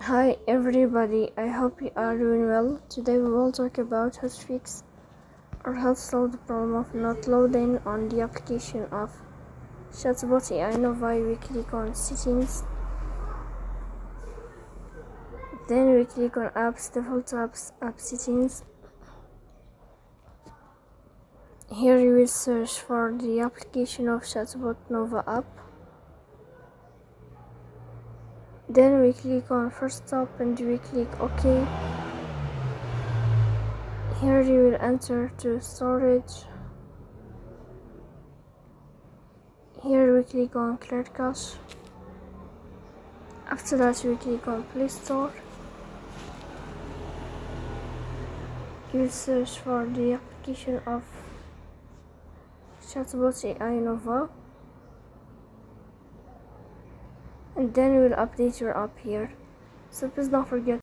Hi everybody, I hope you are doing well. Today we will talk about how to fix or how to solve the problem of not loading on the application of Chatbot AI Nova. We click on settings, then we click on apps, default apps, app settings. Here you will search for the application of Chatbot Nova app. Then we click on first stop and we click OK. Here you will enter to storage. Here we click on clear cache. After that we click on Play Store. You will search for the application of Chatbot AI Nova, and then you will update your app here. So please don't forget